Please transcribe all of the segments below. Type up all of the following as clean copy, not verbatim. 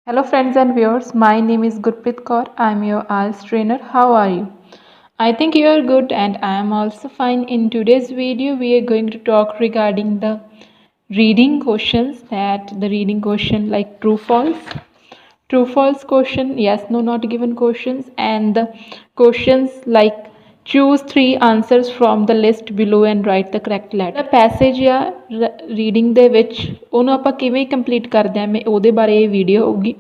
Hello friends and viewers, my name is Gurpreet Kaur. I am your IELTS trainer. How are you? I think you are good and I am also fine. In today's video, we are going to talk regarding the reading questions, that the reading question like true false question, yes no not given questions, and the questions like choose three answers from the list below and write the correct letter. Passage ਆ reading ਦੇ ਵਿੱਚ ਉਹਨੂੰ ਆਪਾਂ ਕਿਵੇਂ complete ਕਰਦੇ ਹਾਂ, ਮੈਂ ਉਹਦੇ ਬਾਰੇ ਇਹ ਵੀਡੀਓ ਹੋਊਗੀ।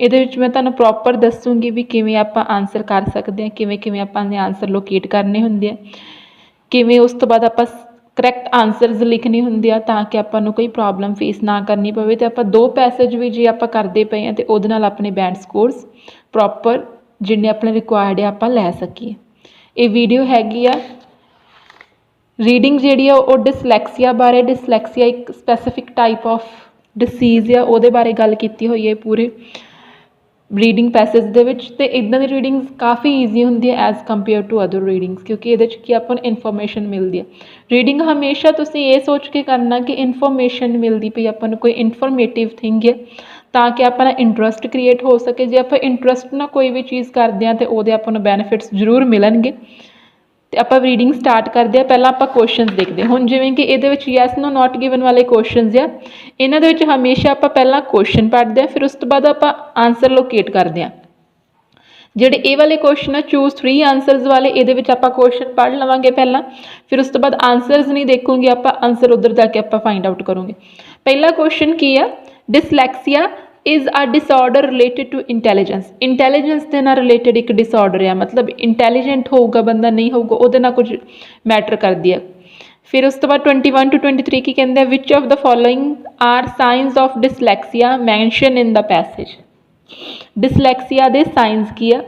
ਇਹਦੇ ਵਿੱਚ ਮੈਂ ਤੁਹਾਨੂੰ ਪ੍ਰੋਪਰ ਦੱਸੂਗੀ ਵੀ ਕਿਵੇਂ ਆਪਾਂ ਆਨਸਰ ਕਰ ਸਕਦੇ ਹਾਂ, ਕਿਵੇਂ ਕਿਵੇਂ ਆਪਾਂ ਨੇ ਆਨਸਰ ਲੋਕੇਟ ਕਰਨੇ ਹੁੰਦੇ ਆ, ਕਿਵੇਂ ਉਸ ਤੋਂ ਬਾਅਦ ਆਪਾਂ ਕਰੈਕਟ ਆਨਸਰਸ ਲਿਖਣੇ ਹੁੰਦੇ ਆ ਤਾਂ ਕਿ ਆਪਾਂ ਨੂੰ ਕੋਈ ਪ੍ਰੋਬਲਮ ਫੇਸ ਨਾ ਕਰਨੀ ਪਵੇ। ਅਤੇ ਆਪਾਂ 2 ਪੈਸੇਜ ਵੀ ਜੇ ਆਪਾਂ ਕਰਦੇ ਪਏ ਹਾਂ ਤਾਂ ਉਹਦੇ ਨਾਲ ਆਪਣੇ ਬੈਂਡ ਸਕੋਰਸ ਪ੍ਰੋਪਰ ਜਿੰਨੇ ਆਪਣੇ ਰਿਕੁਆਇਰਡ ਆ ਆਪਾਂ ਲੈ ਸਕੀਏ। ਇਹ ਵੀਡੀਓ ਹੈਗੀ ਆ ਰੀਡਿੰਗ ਜਿਹੜੀ ਆ ਉਹ ਡਿਸਲੈਕਸੀਆ ਬਾਰੇ। ਡਿਸਲੈਕਸੀਆ ਇੱਕ ਸਪੈਸੀਫਿਕ ਟਾਈਪ ਆਫ ਡਿਸੀਜ਼ ਆ, ਉਹਦੇ ਬਾਰੇ ਗੱਲ ਕੀਤੀ ਹੋਈ ਹੈ ਪੂਰੇ ਰੀਡਿੰਗ ਪੈਸੇਜ ਦੇ ਵਿੱਚ। ਅਤੇ ਇੱਦਾਂ ਦੀ ਰੀਡਿੰਗਸ ਕਾਫੀ ਈਜ਼ੀ ਹੁੰਦੀ ਹੈ as compare to other readings, ਕਿਉਂਕਿ ਇਹਦੇ 'ਚ ਕੀ ਆਪਾਂ ਨੂੰ ਇਨਫੋਰਮੇਸ਼ਨ ਮਿਲਦੀ ਹੈ। ਰੀਡਿੰਗ ਹਮੇਸ਼ਾ ਤੁਸੀਂ ਇਹ ਸੋਚ ਕੇ ਕਰਨਾ ਕਿ ਇਨਫੋਰਮੇਸ਼ਨ ਮਿਲਦੀ ਪਈ ਆਪਾਂ ਨੂੰ, ਕੋਈ ਇਨਫੋਰਮੇਟਿਵ ਥਿੰਗ ਹੈ ਤਾਂ ਕਿ ਆਪਣਾ ਇੰਟਰਸਟ ਕ੍ਰੀਏਟ ਹੋ ਸਕੇ। ਜੇ ਆਪਾਂ ਇੰਟਰਸਟ ਨਾਲ ਕੋਈ ਵੀ ਚੀਜ਼ ਕਰਦੇ ਹਾਂ ਤਾਂ ਉਹਦੇ ਆਪਾਂ ਨੂੰ ਬੈਨੀਫਿਟਸ ਜ਼ਰੂਰ ਮਿਲਣਗੇ। ਅਤੇ ਆਪਾਂ ਰੀਡਿੰਗ ਸਟਾਰਟ ਕਰਦੇ ਹਾਂ। ਪਹਿਲਾਂ ਆਪਾਂ ਕੁਐਸਚਨਸ ਦੇਖਦੇ ਹਾਂ। ਹੁਣ ਜਿਵੇਂ ਕਿ ਇਹਦੇ ਵਿੱਚ ਯੈਸ ਨੋ ਨਾਟ ਗਿਵਨ ਵਾਲੇ ਕੁਐਸਚਨਸ ਆ, ਇਹਨਾਂ ਦੇ ਵਿੱਚ ਹਮੇਸ਼ਾ ਆਪਾਂ ਪਹਿਲਾਂ ਕੁਐਸਚਨ ਪੜ੍ਹਦੇ ਹਾਂ, ਫਿਰ ਉਸ ਤੋਂ ਬਾਅਦ ਆਪਾਂ ਆਨਸਰ ਲੋਕੇਟ ਕਰਦੇ ਹਾਂ। ਜਿਹੜੇ ਇਹ ਵਾਲੇ ਕੁਐਸਚਨ ਆ ਚੂਜ਼ 3 ਆਨਸਰਸ ਵਾਲੇ, ਇਹਦੇ ਵਿੱਚ ਆਪਾਂ ਕੁਐਸਚਨ ਪੜ੍ਹ ਲਵਾਂਗੇ ਪਹਿਲਾਂ, ਫਿਰ ਉਸ ਤੋਂ ਬਾਅਦ ਆਨਸਰਸ ਨਹੀਂ ਦੇਖੂਗੇ ਆਪਾਂ, ਆਨਸਰ ਉੱਧਰ ਜਾ ਕੇ ਆਪਾਂ ਫਾਈਂਡ ਆਊਟ ਕਰੂੰਗੇ। ਪਹਿਲਾ ਕੁਐਸਚਨ ਕੀ ਆ, dyslexia is a disorder related to intelligence. Intelligence ਦੇ ਨਾਲ ਰਿਲੇਟਡ ਇੱਕ ਡਿਸਆਰਡਰ ਆ, ਮਤਲਬ ਇੰਟੈਲੀਜੈਂਟ ਹੋਊਗਾ ਬੰਦਾ ਨਹੀਂ ਹੋਊਗਾ ਉਹਦੇ ਨਾਲ ਕੁਝ ਮੈਟਰ ਕਰਦੀ ਆ। ਫਿਰ ਉਸ ਤੋਂ ਬਾਅਦ 21 to 23 ਕੀ ਕਹਿੰਦੇ ਆ, which of the following are signs of dyslexia mention in the passage. Dyslexia ਦੇ ਸਾਈਨਸ ਕੀ ਆ,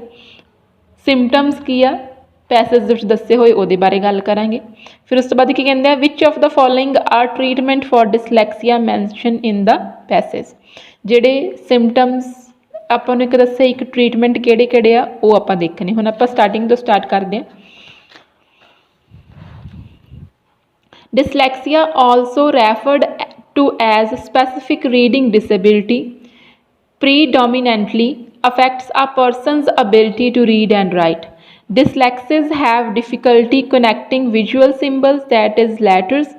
ਸਿੰਪਟਮਸ ਕੀ ਆ, ਪੈਸੇਜ ਦੇ ਵਿੱਚ ਦੱਸੇ ਹੋਏ ਉਹਦੇ ਬਾਰੇ ਗੱਲ ਕਰਾਂਗੇ। ਫਿਰ ਉਸ ਤੋਂ ਬਾਅਦ ਕੀ ਕਹਿੰਦੇ ਆ, which of the following are treatment for dyslexia mention in the passage. ਜਿਹੜੇ ਸਿੰਪਟਮਸ ਆਪਾਂ ਨੂੰ ਇੱਕ ਦੱਸਿਆ, ਇੱਕ ਟਰੀਟਮੈਂਟ ਕਿਹੜੇ ਕਿਹੜੇ ਆ ਉਹ ਆਪਾਂ ਦੇਖਣੇ। ਹੁਣ ਆਪਾਂ ਸਟਾਰਟਿੰਗ ਤੋਂ ਸਟਾਰਟ ਕਰਦੇ ਹਾਂ। Dyslexia also referred to as specific reading disability predominantly affects a person's ability to read and write. Dyslexics have difficulty connecting visual symbols, that is letters,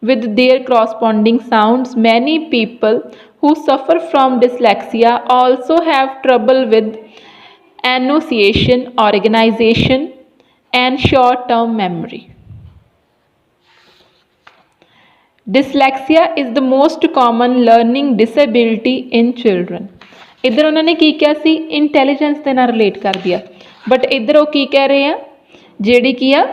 with their corresponding sounds. Many people who suffer from dyslexia also have trouble with enunciation, organization, and short-term memory. Dyslexia is the most common learning disability in children. ਇੱਧਰ ਉਹਨਾਂ ਨੇ ਕੀ ਕਿਹਾ ਸੀ, intelligence ਦੇ ਨਾਲ relate ਕਰਦੀ ਆ, but ਇੱਧਰ ਉਹ ਕੀ ਕਹਿ ਰਹੇ ਆ, ਜਿਹੜੀ ਕੀ ਆ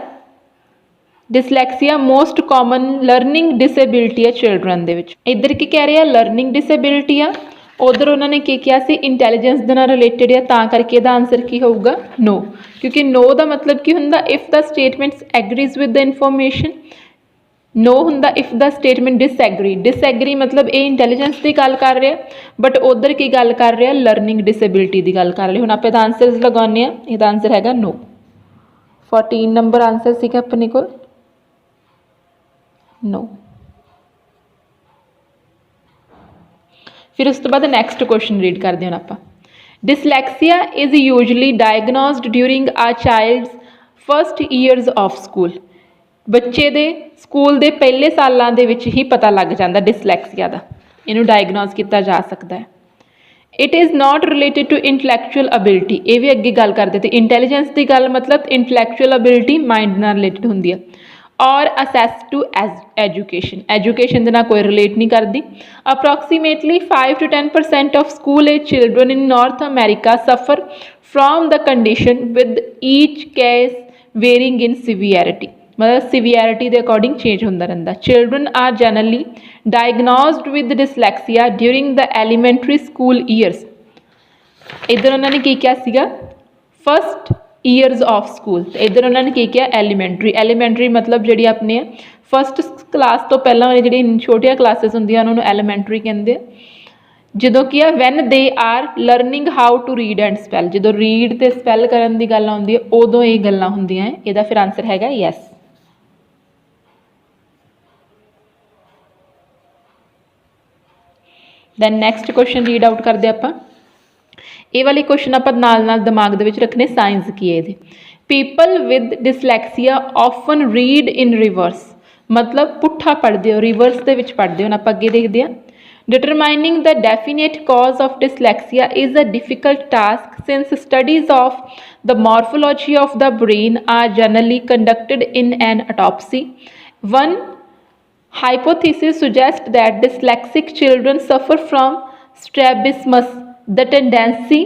dyslexia most common learning disability ਆ ਚਿਲਡਰਨ ਦੇ ਵਿੱਚ। ਇੱਧਰ ਕੀ ਕਹਿ ਰਹੇ ਆ, ਲਰਨਿੰਗ ਡਿਸੇਬਿਲਿਟੀ ਆ, ਉੱਧਰ ਉਹਨਾਂ ਨੇ ਕੀ ਕਿਹਾ ਸੀ, ਇੰਟੈਲੀਜੈਂਸ ਦੇ ਨਾਲ ਰਿਲੇਟਡ ਆ, ਤਾਂ ਕਰਕੇ ਇਹਦਾ ਆਨਸਰ ਕੀ ਹੋਊਗਾ, ਨੋ। ਕਿਉਂਕਿ ਨੋ ਦਾ ਮਤਲਬ ਕੀ ਹੁੰਦਾ, if the statements agrees with the information. No ਹੁੰਦਾ if the statement disagree. Disagree ਮਤਲਬ ਇਹ ਇੰਟੈਲੀਜੈਂਸ ਦੀ ਗੱਲ ਕਰ ਰਿਹਾ, ਬਟ ਉੱਧਰ ਕੀ ਗੱਲ ਕਰ ਰਿਹਾ, ਲਰਨਿੰਗ ਡਿਸੇਬਿਲਿਟੀ ਦੀ ਗੱਲ ਕਰ ਰਹੇ। ਹੁਣ ਆਪਾਂ ਇਹਦਾ ਆਨਸਰਸ ਲਗਾਉਂਦੇ ਹਾਂ। ਇਹਦਾ ਆਨਸਰ ਹੈਗਾ ਨੋ। 14 ਨੰਬਰ ਆਨਸਰ ਸੀਗਾ ਆਪਣੇ ਕੋਲ ਨੋ। ਫਿਰ ਉਸ ਤੋਂ ਬਾਅਦ ਨੈਕਸਟ ਕੁਐਸਚਨ ਰੀਡ ਕਰਦੇ ਹਾਂ ਆਪਾਂ। ਡਿਸਲੈਕਸੀਆ ਇਜ਼ ਯੂਜਲੀ ਡਾਇਗਨੋਸਡ ਡਿਊਰਿੰਗ ਆ ਚਾਈਲਡਸ ਫਸਟ ਈਅਰਸ ਆਫ ਸਕੂਲ। ਬੱਚੇ ਦੇ ਸਕੂਲ ਦੇ ਪਹਿਲੇ ਸਾਲਾਂ ਦੇ ਵਿੱਚ ਹੀ ਪਤਾ ਲੱਗ ਜਾਂਦਾ ਡਿਸਲੈਕਸੀਆ ਦਾ, ਇਹਨੂੰ ਡਾਇਗਨੋਸ ਕੀਤਾ ਜਾ ਸਕਦਾ ਹੈ। It is not related to intellectual ability. ਇਹ ਵੀ ਅੱਗੇ ਗੱਲ ਕਰਦੇ ਤੇ ਇੰਟੈਲੀਜੈਂਸ ਦੀ ਗੱਲ ਮਤਲਬ ਇੰਟਲੈਕਚੁਅਲ ਅਬਿਲਿਟੀ ਮਾਈਂਡ ਨਾਲ ਰਿਲੇਟਡ ਹੁੰਦੀ ਹੈ। ਔਰ ਅਸੈਸ ਟੂ ਐਜੂਕੇਸ਼ਨ, ਐਜੂਕੇਸ਼ਨ ਦੇ ਨਾਲ ਕੋਈ ਰਿਲੇਟ ਨਹੀਂ ਕਰਦੀ। Approximately 5 to 10% of school age children in North America suffer from the condition with each case varying in severity. ਮਤਲਬ ਸਿਵੀਅਰਿਟੀ ਦੇ ਅਕੋਰਡਿੰਗ ਚੇਂਜ ਹੁੰਦਾ ਰਹਿੰਦਾ। Children are generally diagnosed with dyslexia during the elementary school years. ਇੱਧਰ ਉਹਨਾਂ ਨੇ ਕੀ ਕਿਹਾ ਸੀਗਾ, ਫਸਟ ਈਅਰਸ ਆਫ ਸਕੂਲ, ਅਤੇ ਇੱਧਰ ਉਹਨਾਂ ਨੇ ਕੀ ਕਿਹਾ, ਐਲੀਮੈਂਟਰੀ। ਐਲੀਮੈਂਟਰੀ ਮਤਲਬ ਜਿਹੜੀ ਆਪਣੀ ਆ ਫਸਟ ਕਲਾਸ ਤੋਂ ਪਹਿਲਾਂ ਵਾਲੀ ਜਿਹੜੀ ਛੋਟੀਆਂ ਕਲਾਸਿਸ ਹੁੰਦੀਆਂ ਉਹਨਾਂ ਨੂੰ ਐਲੀਮੈਂਟਰੀ ਕਹਿੰਦੇ ਆ। ਜਦੋਂ ਕੀ ਆ, when they are learning how to read and spell. ਜਦੋਂ ਰੀਡ ਅਤੇ ਸਪੈਲ ਕਰਨ ਦੀ ਗੱਲ ਆਉਂਦੀ ਹੈ ਉਦੋਂ ਇਹ ਗੱਲਾਂ ਹੁੰਦੀਆਂ। ਇਹਦਾ ਫਿਰ ਆਨਸਰ ਹੈਗਾ yes. Then next question read out ਕਰਦੇ ਆਪਾਂ। ਇਹ ਵਾਲੇ ਕੁਐਸਚਨ ਆਪਾਂ ਨਾਲ ਦਿਮਾਗ ਦੇ ਵਿੱਚ ਰੱਖਣੇ। ਸਾਇੰਸ ਕੀ ਹੈ ਇਹਦੇ। People with dyslexia often read in reverse, ਮਤਲਬ ਪੁੱਠਾ ਪੜ੍ਹਦੇ ਹੋ, ਰਿਵਰਸ ਦੇ ਵਿੱਚ ਪੜ੍ਹਦੇ ਹੋ। ਹੁਣ ਆਪਾਂ ਅੱਗੇ ਦੇਖਦੇ ਹਾਂ। Determining the definite cause of dyslexia is a difficult task since studies of the morphology of the brain are generally conducted in an autopsy. One hypothesis suggests that dyslexic children suffer from strabismus, the tendency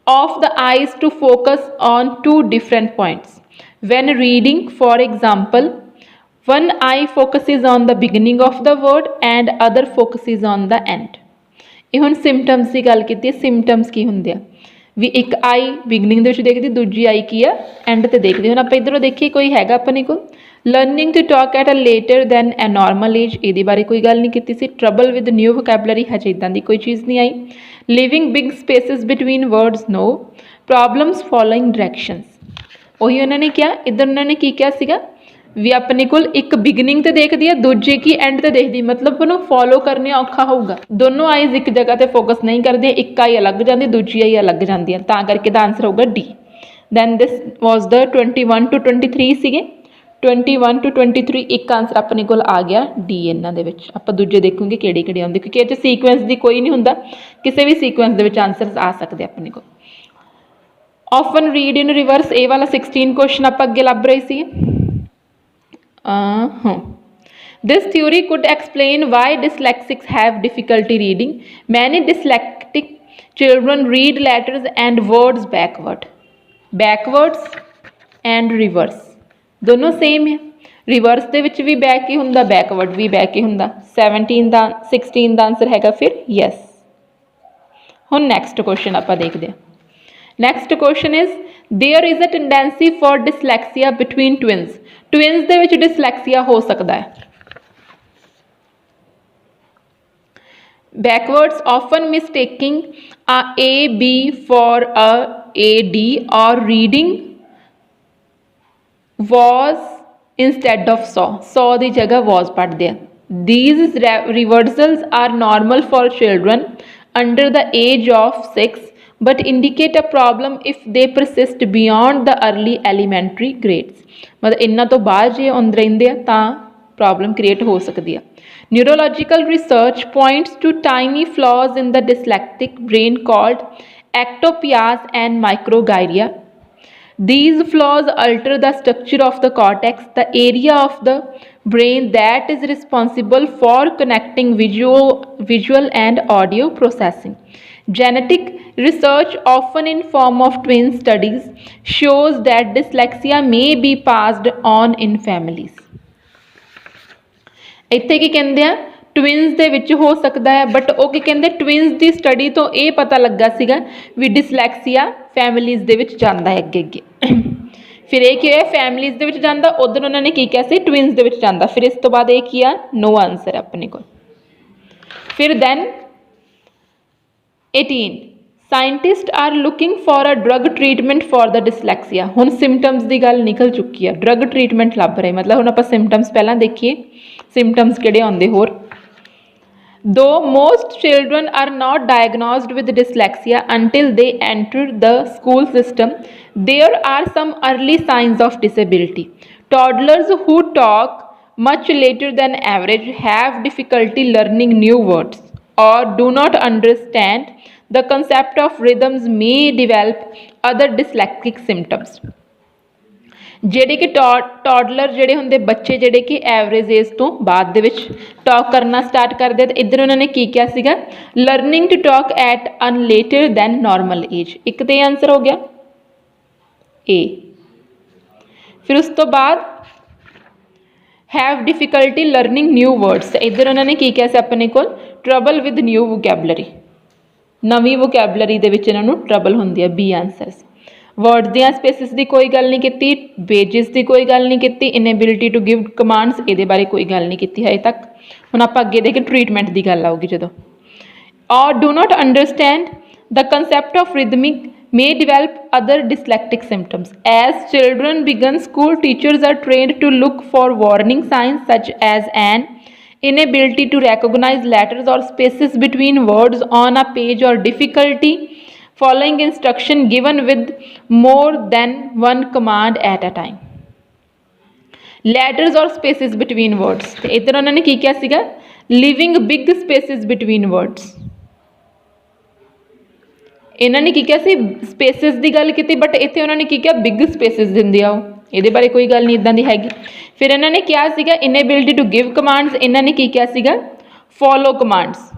of the eyes to focus on two different points. When reading, for example, one eye focuses on the beginning of the word and other focuses on the end. ਇਹ ਹੁਣ symptoms ਦੀ ਗੱਲ ਕੀਤੀ। Symptoms ਕੀ ਹੁੰਦੇ ਆ ਵੀ ਇੱਕ ਆਈ beginning ਦੇ ਵਿੱਚ ਦੇਖਦੀ, ਦੂਜੀ ਆਈ ਕੀ ਆ ਐਂਡ ਤੇ ਦੇਖਦੀ। ਹੁਣ ਆਪਾਂ ਇੱਧਰੋਂ ਦੇਖੀਏ ਕੋਈ ਹੈਗਾ ਆਪਣੇ ਕੋਲ। Learning to talk at a later than a normal age, ਇਹਦੇ ਬਾਰੇ ਕੋਈ ਗੱਲ ਨਹੀਂ ਕੀਤੀ ਸੀ। ਟਰਬਲ ਵਿਦ ਨਿਊ ਵੋਕੈਬਲਰੀ, ਹਜੇ ਇੱਦਾਂ ਦੀ ਕੋਈ ਚੀਜ਼ ਨਹੀਂ ਆਈ। Living big spaces between words, no. Problems following directions, ਉਹੀ ਉਹਨਾਂ ਨੇ ਕਿਹਾ। ਇੱਧਰ ਉਹਨਾਂ ਨੇ ਕੀ ਕਿਹਾ ਸੀਗਾ ਵੀ ਆਪਣੇ ਕੋਲ ਇੱਕ ਬਿਗਨਿੰਗ ਤੇ ਦੇਖਦੀ ਹੈ, ਦੂਜੀ ਕੀ ਐਂਡ ਤੇ ਦੇਖਦੀ, ਮਤਲਬ ਉਹਨੂੰ ਫੋਲੋ ਕਰਨੇ ਔਖਾ ਹੋਊਗਾ। ਦੋਨੋਂ ਆਈਜ਼ ਇੱਕ ਜਗ੍ਹਾ ਤੇ ਫੋਕਸ ਨਹੀਂ ਕਰਦੀਆਂ, ਇੱਕ ਆਈ ਅਲੱਗ ਜਾਂਦੀ, ਦੂਜੀ ਆਈ ਅਲੱਗ ਜਾਂਦੀ ਹੈ, ਤਾਂ ਕਰਕੇ ਦਾ ਆਨਸਰ ਹੋਊਗਾ D. Then this was the 21 to 23 ਸੀਗੇ। 21 to 23 ਇੱਕ ਆਨਸਰ ਆਪਣੇ ਕੋਲ ਆ ਗਿਆ ਡੀ ਇਹਨਾਂ ਦੇ ਵਿੱਚ। ਆਪਾਂ ਦੂਜੇ ਦੇਖੂਗੇ ਕਿਹੜੇ ਕਿਹੜੇ ਆਉਂਦੇ, ਕਿਉਂਕਿ ਇਹ 'ਚ ਸੀਕੁਐਂਸ ਦੀ ਕੋਈ ਨਹੀਂ ਹੁੰਦਾ, ਕਿਸੇ ਵੀ ਸੀਕੁਐਂਸ ਦੇ ਵਿੱਚ ਆਨਸਰ ਆ ਸਕਦੇ ਆਪਣੇ ਕੋਲ। ਆਫਨ ਰੀਡ ਇਨ ਰਿਵਰਸ, ਇਹ ਵਾਲਾ 16 ਕੁਐਸਚਨ ਆਪਾਂ ਅੱਗੇ ਲੱਭ ਰਹੇ ਸੀ। This theory could explain why dyslexics have difficulty reading. Many dyslexic children read letters and words backwards and reverse, ਦੋਨੋਂ ਸੇਮ ਹੈ। ਰਿਵਰਸ ਦੇ ਵਿੱਚ ਵੀ ਬੈਕ ਹੀ ਹੁੰਦਾ, ਬੈਕਵਰਡ ਵੀ ਬੈਕ ਹੀ ਹੁੰਦਾ। 16 ਦਾ ਆਨਸਰ ਹੈਗਾ ਫਿਰ ਯੈਸ। ਹੁਣ ਨੈਕਸਟ ਕੁਐਸਚਨ ਆਪਾਂ ਦੇਖਦੇ ਹਾਂ। Next question is there is a tendency for dyslexia between twins. Twins ਦੇ ਵਿੱਚ ਡਿਸਲੈਕਸੀਆ ਹੋ ਸਕਦਾ ਹੈ। backwards often mistaking a B for a D or reading was instead of saw ਦੀ ਜਗ੍ਹਾ was ਪੜ੍ਹਦੇ ਆ। these reversals are normal for children under the age of 6 but indicate a problem if they persist beyond the early elementary grades। ਮਤਲਬ ਇਹਨਾਂ ਤੋਂ ਬਾਅਦ ਜੇ ਆਉਂਦੇ ਰਹਿੰਦੇ ਆ ਤਾਂ ਪ੍ਰੋਬਲਮ ਕ੍ਰੀਏਟ ਹੋ ਸਕਦੀ ਆ। Neurological research points to tiny flaws in the dyslexic brain called ectopias and microglia. These flaws alter the structure of the cortex, the area of the brain that is responsible for connecting visual and audio processing. Genetic research, often in form of twin studies, shows that dyslexia may be passed on in families. ਇੱਥੇ ਕੀ ਕਹਿੰਦੇ ਆ twins ਦੇ ਵਿੱਚ ਹੋ ਸਕਦਾ ਹੈ, but ਉਹ ਕੀ ਕਹਿੰਦੇ ਟਵਿਨਸ ਦੀ ਸਟੱਡੀ ਤੋਂ ਇਹ ਪਤਾ ਲੱਗਾ ਸੀਗਾ ਵੀ ਡਿਸਲੈਕਸੀਆ ਫੈਮਿਲੀਜ਼ ਦੇ ਵਿੱਚ ਜਾਂਦਾ ਹੈ ਅੱਗੇ ਅੱਗੇ। ਫਿਰ ਇਹ ਕੀ ਹੋਇਆ ਫੈਮਿਲੀਜ਼ ਦੇ ਵਿੱਚ ਜਾਂਦਾ, ਉਧਰ ਉਹਨਾਂ ਨੇ ਕੀ ਕਿਹਾ ਸੀ ਟਵਿਨਸ ਦੇ ਵਿੱਚ ਜਾਂਦਾ। ਫਿਰ ਇਸ ਤੋਂ ਬਾਅਦ ਇਹ ਕੀ ਆ ਨੋ ਆਨਸਰ ਆਪਣੇ ਕੋਲ। ਫਿਰ then 18 scientist are looking for a drug treatment for the dyslexia. ਹੁਣ ਸਿੰਪਟਮਸ ਦੀ ਗੱਲ ਨਿਕਲ ਚੁੱਕੀ ਆ, ਡਰਗ ਟ੍ਰੀਟਮੈਂਟ ਲੱਭ ਰਹੇ, ਮਤਲਬ ਹੁਣ ਆਪਾਂ ਸਿੰਪਟਮਸ ਪਹਿਲਾਂ ਦੇਖੀਏ ਸਿੰਪਟਮਸ ਕਿਹੜੇ ਆਉਂਦੇ ਹੋਰ। Though most children are not diagnosed with dyslexia until they enter the school system, there are some early signs of disability. Toddlers who talk much later than average have difficulty learning new words or do not understand the concept of rhythms may develop other dyslexic symptoms. ਜਿਹੜੇ ਕਿ toddler ਜਿਹੜੇ ਹੁੰਦੇ ਬੱਚੇ ਜਿਹੜੇ ਕਿ average age ਤੋਂ ਬਾਅਦ ਦੇ ਵਿੱਚ ਟਾਕ ਕਰਨਾ ਸਟਾਰਟ ਕਰਦੇ ਤੇ ਇੱਧਰ ਉਹਨਾਂ ਨੇ ਕੀ ਕਿਹਾ ਸੀਗਾ learning to talk at an later than normal age. ਇੱਕ ਤੇ ਆਨਸਰ ਹੋ ਗਿਆ ਏ। ਫਿਰ ਉਸ ਤੋਂ ਬਾਅਦ have difficulty learning new words, ਇੱਧਰ ਉਹਨਾਂ ਨੇ ਕੀ ਕਿਹਾ ਸੀ ਆਪਣੇ ਕੋਲ ਟਰਬਲ ਵਿਦ ਨਿਊ ਵੋਕੈਬਲਰੀ, ਨਵੀਂ ਵੋਕੈਬਲਰੀ ਦੇ ਵਿੱਚ ਇਹਨਾਂ ਨੂੰ ਟਰਬਲ ਹੁੰਦੀ ਹੈ। B answers. वर्ड्स ਦੀਆਂ स्पेसिस ਦੀ ਕੋਈ ਗੱਲ ਨਹੀਂ ਕੀਤੀ, वेजिस ਦੀ ਕੋਈ ਗੱਲ ਨਹੀਂ ਕੀਤੀ, इनएबिलिटी टू गिव कमांड्स ਇਹਦੇ ਬਾਰੇ ਕੋਈ ਗੱਲ ਨਹੀਂ ਕੀਤੀ ਹਜੇ ਤੱਕ। ਹੁਣ ਆਪਾਂ ਅੱਗੇ ਦੇਖੇ ਟ੍ਰੀਟਮੈਂਟ ਦੀ ਗੱਲ ਆਊਗੀ ਜਦੋਂ। Or do not understand the concept of rhythmic may develop other dyslexic symptoms. As children begin school, teachers are trained to look for warning signs such as an inability to recognize letters or spaces between words on a page or difficulty following instruction given with more than one command at a time. Letters or spaces between words, ਤੇ ਇੱਧਰ ਉਹਨਾਂ ਨੇ ਕੀ ਕਿਹਾ ਸੀਗਾ, living big spaces between words. ਇਹਨਾਂ ਨੇ ਕੀ ਕਿਹਾ ਸੀ, ਸਪੇਸਿਸ ਦੀ ਗੱਲ ਕੀਤੀ, ਬਟ ਇੱਥੇ ਉਹਨਾਂ ਨੇ ਕੀ ਕਿਹਾ, ਬਿਗ ਸਪੇਸਿਸ ਦਿੰਦੇ ਆ ਉਹ, ਇਹਦੇ ਬਾਰੇ ਕੋਈ ਗੱਲ ਨਹੀਂ ਇੱਦਾਂ ਦੀ ਹੈਗੀ। ਫਿਰ ਇਹਨਾਂ ਨੇ ਕਿਹਾ ਸੀਗਾ ਇਨੇਬਿਲਿਟੀ ਟੂ ਗਿਵ ਕਮਾਂਡਸ, ਇਹਨਾਂ ਨੇ ਕੀ ਕਿਹਾ ਸੀਗਾ, follow commands.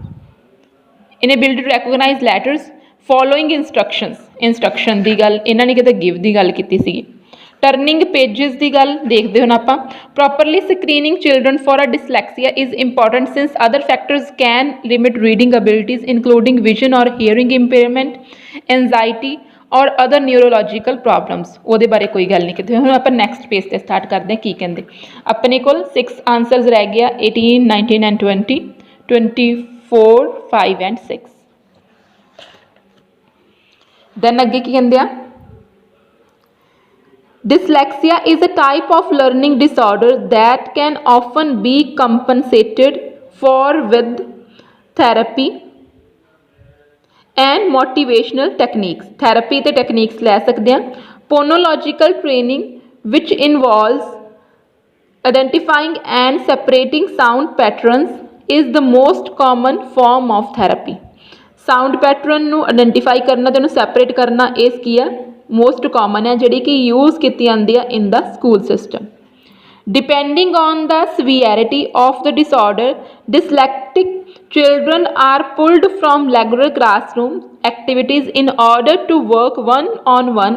Inability to recognise letters, following instruction ਦੀ ਗੱਲ ਇਹਨਾਂ ਨੇ ਕਿਤੇ ਗਿਵ ਦੀ ਗੱਲ ਕੀਤੀ ਸੀਗੀ। ਟਰਨਿੰਗ ਪੇਜਿਸ ਦੀ ਗੱਲ ਦੇਖਦੇ ਹੁਣ ਆਪਾਂ। Properly screening children for a dyslexia is important since other factors can limit reading abilities including vision or hearing impairment, anxiety or other neurological problems. ਉਹਦੇ ਬਾਰੇ ਕੋਈ ਗੱਲ ਨਹੀਂ ਕੀਤੀ। ਹੁਣ ਆਪਾਂ ਨੈਕਸਟ ਪੇਜ 'ਤੇ ਸਟਾਰਟ ਕਰਦੇ ਹਾਂ। ਕੀ ਕਹਿੰਦੇ, ਆਪਣੇ ਕੋਲ 6 ਆਂਸਰਸ ਰਹਿ ਗਿਆ, 18, 19 ਐਂਡ 20, 24, 5 ਐਂਡ 6। ਦੈਨ ਅੱਗੇ ਕੀ ਕਹਿੰਦੇ ਆ, dyslexia is a type of learning disorder that can often be compensated for with therapy and motivational techniques. Therapy ਤੇ techniques ਲੈ ਸਕਦੇ ਹਾਂ। Phonological training which involves identifying and separating sound patterns is the most common form of therapy. Sound pattern ਨੂੰ identify ਕਰਨਾ ਤੇ ਉਹਨੂੰ separate ਕਰਨਾ, ਇਹ ਕੀ ਆ, ਮੋਸਟ ਕਾਮਨ ਹੈ ਜਿਹੜੀ ਕਿ ਯੂਜ਼ ਕੀਤੀ ਜਾਂਦੀ ਆ in the school system. Depending on the severity of the disorder, dyslexic children are pulled from regular classroom activities in order to work one-on-one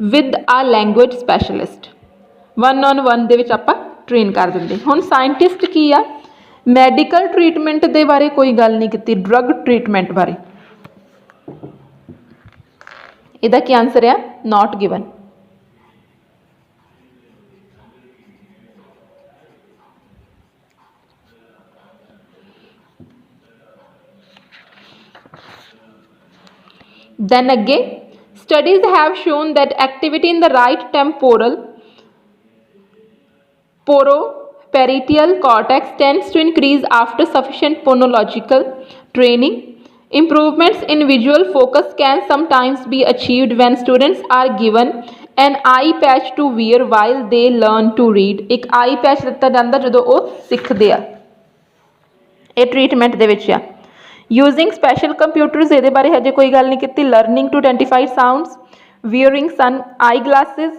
with a language specialist. one-on-one ਦੇ ਵਿੱਚ ਆਪਾਂ train ਕਰ ਦਿੰਦੇ। ਹੁਣ scientist ਕੀ ਆ, medical treatment ਦੇ ਬਾਰੇ ਕੋਈ ਗੱਲ ਨਹੀਂ ਕੀਤੀ, ਡਰੱਗ ਟ੍ਰੀਟਮੈਂਟ ਬਾਰੇ। ਇਹਦਾ ਕੀ ਆਨਸਰ ਆ, ਨਾਟ given. Then again, studies have shown that activity in the right temporal parietal cortex tends to increase after sufficient phonological training. Improvements in visual focus can sometimes be achieved when students are given an eye patch to wear while they learn to read. ਇੱਕ eye patch ਦਿੱਤਾ ਜਾਂਦਾ ਜਦੋਂ ਉਹ ਸਿੱਖਦੇ ਆ। ਇਹ treatment ਦੇ ਵਿੱਚ ਆ। Using special computers, ਇਹਦੇ ਬਾਰੇ ਹਜੇ ਕੋਈ ਗੱਲ ਨਹੀਂ ਕੀਤੀ। Learning to identify sounds, wearing sun eye glasses,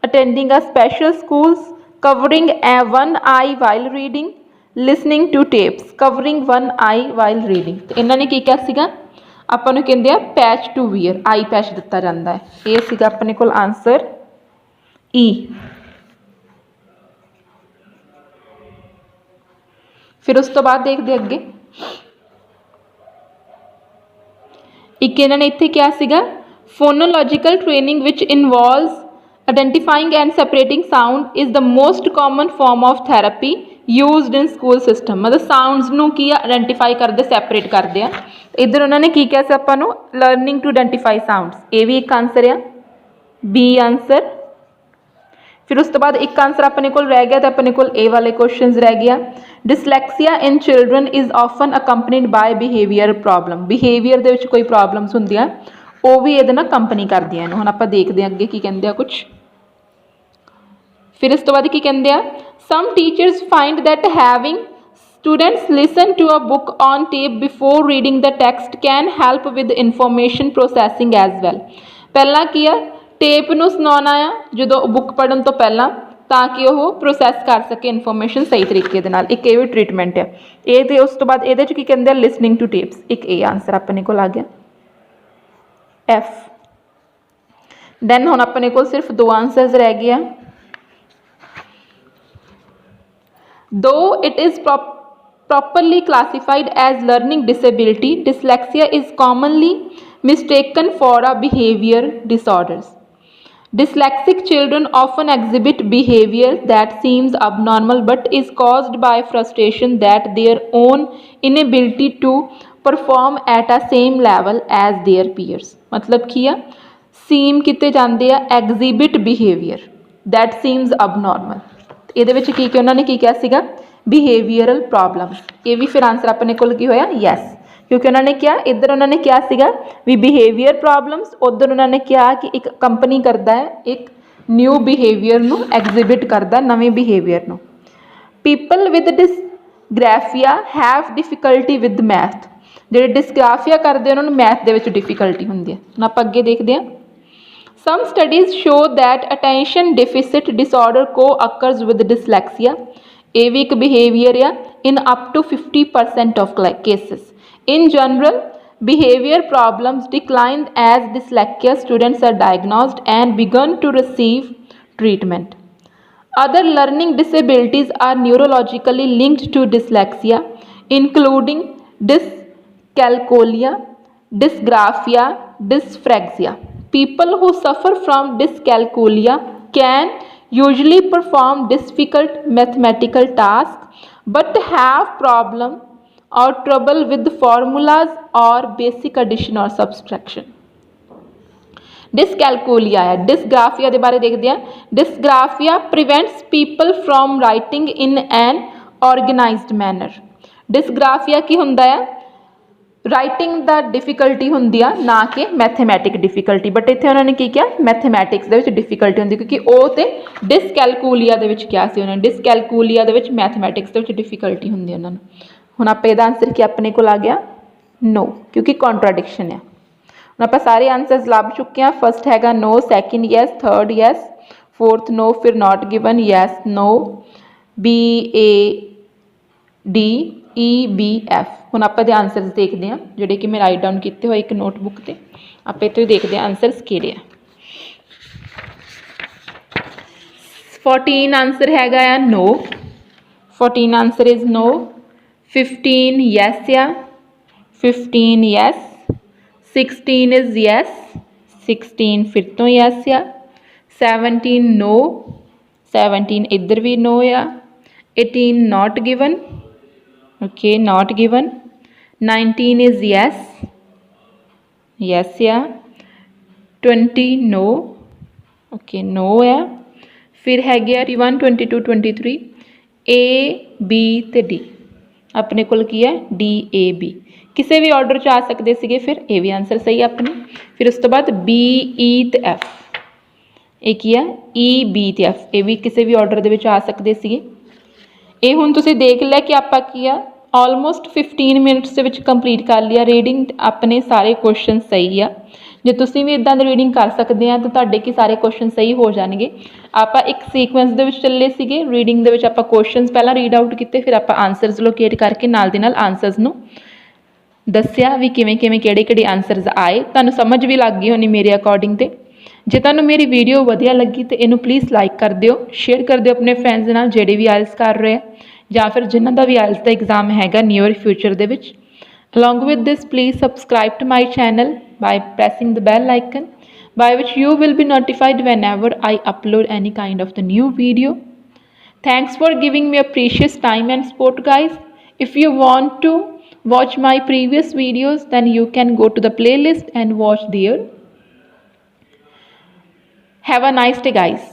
attending a special schools, covering one eye while reading, listening to tapes, covering one eye while reading। ਤੇ ਇਹਨਾਂ ਨੇ ਕੀ ਕਿਹਾ ਸੀਗਾ, ਆਪਾਂ ਨੂੰ ਕਹਿੰਦੇ ਆ patch to wear, eye patch ਦਿੱਤਾ ਜਾਂਦਾ ਹੈ। ਇਹ ਸੀਗਾ ਆਪਣੇ ਕੋਲ ਆਨਸਰ ਈ। ਫਿਰ ਉਸ ਤੋਂ ਬਾਅਦ ਦੇਖਦੇ ਅੱਗੇ, ਇੱਕ ਇਹਨਾਂ ਨੇ ਇੱਥੇ ਕਿਹਾ ਸੀਗਾ phonological training which involves identifying and separating sound is the most common form of therapy used in school system. ਮਤਲਬ ਸਾਊਂਡਸ ਨੂੰ ਕੀ ਆ, ਆਇਡੈਂਟੀਫਾਈ ਕਰਦੇ, ਸੈਪਰੇਟ ਕਰਦੇ ਆ। ਇੱਧਰ ਉਹਨਾਂ ਨੇ ਕੀ ਕਿਹਾ ਸੀ ਆਪਾਂ ਨੂੰ, ਲਰਨਿੰਗ ਟੂ ਆਇਡੈਂਟੀਫਾਈ ਸਾਊਂਡਸ, ਇਹ ਵੀ ਇੱਕ ਆਨਸਰ ਆ, ਬੀ ਆਨਸਰ। ਫਿਰ ਉਸ ਤੋਂ ਬਾਅਦ ਇੱਕ ਆਨਸਰ ਆਪਣੇ ਕੋਲ ਰਹਿ ਗਿਆ, ਤੇ ਆਪਣੇ ਕੋਲ ਇਹ ਵਾਲੇ ਕੁਐਸਚਨਸ ਰਹਿ ਗਿਆ। Dyslexia in children is often accompanied by behaviour problem. Behaviour ਦੇ ਵਿੱਚ ਕੋਈ ਪ੍ਰੋਬਲਮਸ ਹੁੰਦੀਆਂ, ਉਹ ਵੀ ਇਹਦੇ ਨਾਲ ਕੰਪਨੀ ਕਰਦੀਆਂ ਇਹਨੂੰ। ਹੁਣ ਆਪਾਂ ਦੇਖਦੇ ਹਾਂ ਅੱਗੇ ਕੀ ਕਹਿੰਦੇ ਆ ਕੁਛ। ਫਿਰ ਇਸ ਤੋਂ ਬਾਅਦ ਕੀ ਕਹਿੰਦੇ ਆ, some teachers find that having students listen to a book on tape before reading the text can help with information processing as well। ਪਹਿਲਾਂ ਕੀ ਆ, ਟੇਪ ਨੂੰ ਸੁਣਾਉਣਾ ਆ ਜਦੋਂ ਬੁੱਕ ਪੜ੍ਹਨ ਤੋਂ ਪਹਿਲਾਂ, ਤਾਂ ਕਿ ਉਹ ਪ੍ਰੋਸੈਸ ਕਰ ਸਕੇ ਇਨਫੋਰਮੇਸ਼ਨ ਸਹੀ ਤਰੀਕੇ ਦੇ ਨਾਲ। ਇੱਕ ਇਹ ਵੀ ਟ੍ਰੀਟਮੈਂਟ ਹੈ ਇਹ। ਤੇ ਉਸ ਤੋਂ ਬਾਅਦ ਇਹਦੇ 'ਚ ਕੀ ਕਹਿੰਦੇ ਆ, ਲਿਸਨਿੰਗ ਟੂ ਟੇਪਸ। ਇੱਕ ਇਹ ਆਨਸਰ ਆਪਣੇ ਕੋਲ ਆ ਗਿਆ, ਐਫ। ਦੈਨ ਹੁਣ ਆਪਣੇ ਕੋਲ ਸਿਰਫ 2 ਆਨਸਰਸ ਰਹਿ ਗਏ ਆ। Though it is properly classified as learning disability, dyslexia is commonly mistaken for a behavior disorders. Dyslexic children often exhibit behavior that seems abnormal but is caused by frustration that their own inability to perform at a same level as their peers। मतलब ਕੀ ਆ, seem ਕਿਤੇ ਜਾਂਦੇ ਆ, exhibit behavior that seems abnormal। ਇਹਦੇ ਵਿੱਚ ਕੀ ਉਹਨਾਂ ਨੇ ਕੀ ਕਿਹਾ ਸੀਗਾ, ਬਿਹੇਵੀਅਰਲ ਪ੍ਰੋਬਲਮ। ਇਹ ਵੀ ਫਿਰ ਆਨਸਰ ਆਪਣੇ ਕੋਲ ਕੀ ਹੋਇਆ, ਯੈਸ। क्योंकि उन्होंने क्या इधर उन्होंने क्या सीगा भी बिहेवियर प्रॉब्लम्स, उधर उन्होंने क्या कि एक कंपनी करता है एक न्यू बिहेवियर नू एग्जिबिट करता नवे बिहेवियर नू। People with dysgraphia have difficulty with math, ਜਿਹੜੇ ਡਿਸਗ੍ਰਾਫੀਆ ਕਰਦੇ ਉਹਨਾਂ ਨੂੰ ਮੈਥ ਦੇ ਵਿੱਚ ਡਿਫਿਕਲਟੀ ਹੁੰਦੀ ਹੈ। ਹੁਣ ਆਪਾਂ ਅੱਗੇ ਦੇਖਦੇ ਹਾਂ। Some studies show that attention deficit disorder co-occurs with dyslexia. ਇਹ ਵੀ ਇੱਕ behavior ਆ in up to 50% of cases. In general, behavior problems decline as dyslexia students are diagnosed and begun to receive treatment. Other learning disabilities are neurologically linked to dyslexia, including dyscalculia, dysgraphia, dyspraxia. People who suffer from dyscalculia can usually perform difficult mathematical tasks but have problem or trouble with formulas or basic addition or subtraction. Dyscalculia है, dysgraphia के बारे देखते हैं। Dysgraphia prevents people from writing in an organized manner. Dysgraphia की हुंदा है writing दा difficulty हुंदी आ ना कि मैथेमैटिक डिफिकल्टी, बट इत्थे उन्होंने की किया मैथेमैटिक्स दे विच डिफिकल्टी हुंदी क्योंकि वो तो डिसकैलकुलिया दे विच क्या सी उन्होंने डिसकैलकुलिया दे विच मैथेमैटिक्स दे विच डिफिकल्टी हुंदी उन्होंने। हुण आपां इहदा आंसर क्या अपने कोल आ गया नो, क्योंकि कॉन्ट्राडिक्शन है। हुण आपां सारे आंसर्स लभ चुके हैं। फर्स्ट हैगा no, second yes, third yes, fourth no, फिर not given, yes, no, B A D E B F. ਹੁਣ ਆਪਾਂ ਦੇ ਆਨਸਰਸ ਦੇਖਦੇ ਹਾਂ ਜਿਹੜੇ ਕਿ ਮੈਂ ਰਾਈਟ ਡਾਊਨ ਕੀਤੇ ਹੋਏ ਇੱਕ ਨੋਟਬੁੱਕ ਤੇ। ਆਪਾਂ ਇੱਥੇ ਦੇਖਦੇ ਹਾਂ ਆਨਸਰਸ ਕਿਹੜੇ ਆ। 14 ਆਨਸਰ ਹੈਗਾ ਆ no, 14 answer is no. 15 yes ਆ, 15 ਯੈਸ। 16 ਇਜ਼ ਯੈਸ, 16 ਫਿਰ ਤੋਂ ਯੈਸ ਆ। 17 नो, 17 ਇੱਧਰ ਵੀ नो ਆ। 18 not given, okay, not given। 19 is yes, yes या। 20 no, okay, no है। फिर है गया 21, 22, 23 A B ते D। अपने कोल की है D A B, किसी भी ऑर्डर च आ सकते सीगे, फिर ए भी आंसर सही अपने। फिर उस तो बाद B E ते F, एक ही है E B ते F, ये भी किसी भी ऑर्डर दे विच आ सकते सीगे। ये हुण तुसीं देख लिया कि आपां की आ ऑलमोस्ट 15 मिनट्स ਦੇ ਵਿੱਚ ਕੰਪਲੀਟ ਕਰ ਲਿਆ ਰੀਡਿੰਗ। ਆਪਣੇ ਸਾਰੇ ਕੁਐਸਚਨ ਸਹੀ ਆ। ਜੇ ਤੁਸੀਂ ਵੀ ਇਦਾਂ ਦੀ ਰੀਡਿੰਗ ਕਰ ਸਕਦੇ ਆ ਤਾਂ ਤੁਹਾਡੇ ਕੀ ਸਾਰੇ ਕੁਐਸਚਨ ਸਹੀ ਹੋ ਜਾਣਗੇ। ਆਪਾਂ ਇੱਕ ਸੀਕੁਐਂਸ ਦੇ ਵਿੱਚ ਚੱਲੇ ਸੀਗੇ ਰੀਡਿੰਗ ਦੇ ਵਿੱਚ। ਆਪਾਂ ਕੁਐਸਚਨਸ ਪਹਿਲਾਂ ਰੀਡ ਆਊਟ ਕੀਤੇ, ਫਿਰ ਆਪਾਂ ਆਨਸਰਸ ਲੋਕੇਟ ਕਰਕੇ ਨਾਲ ਦੀ ਨਾਲ ਆਨਸਰਸ ਨੂੰ ਦੱਸਿਆ ਵੀ ਕਿਵੇਂ ਕਿਵੇਂ ਕਿਹੜੇ ਕਿਹੜੇ ਆਨਸਰਸ ਆਏ। ਤੁਹਾਨੂੰ ਸਮਝ ਵੀ ਲੱਗ ਗਈ ਹੋਣੀ ਮੇਰੇ ਅਕੋਰਡਿੰਗ। ਤੇ ਜੇ ਤੁਹਾਨੂੰ ਮੇਰੀ ਵੀਡੀਓ ਵਧੀਆ ਲੱਗੀ ਤਾਂ ਇਹਨੂੰ ਪਲੀਜ਼ ਲਾਈਕ ਕਰ ਦਿਓ, ਸ਼ੇਅਰ ਕਰ ਦਿਓ ਆਪਣੇ ਫਰੈਂਡਸ ਦੇ ਨਾਲ ਜਿਹੜੇ ਵੀ ਆਇਲਸ ਕਰ ਰਹੇ ਆ ਜਾਂ ਫਿਰ ਜਿਨ੍ਹਾਂ ਦਾ ਵੀ ਆਇਲਸ ਦਾ ਐਗਜ਼ਾਮ ਹੈਗਾ ਨੀਅਰ ਫਿਊਚਰ ਦੇ ਵਿੱਚ। Along with this please subscribe to my channel by pressing the bell icon by which you will be notified whenever I upload any kind of the new video. Thanks for giving me a precious time and support, guys. If you want to watch my previous videos, then you can go to the playlist and watch there. Have a nice day, guys.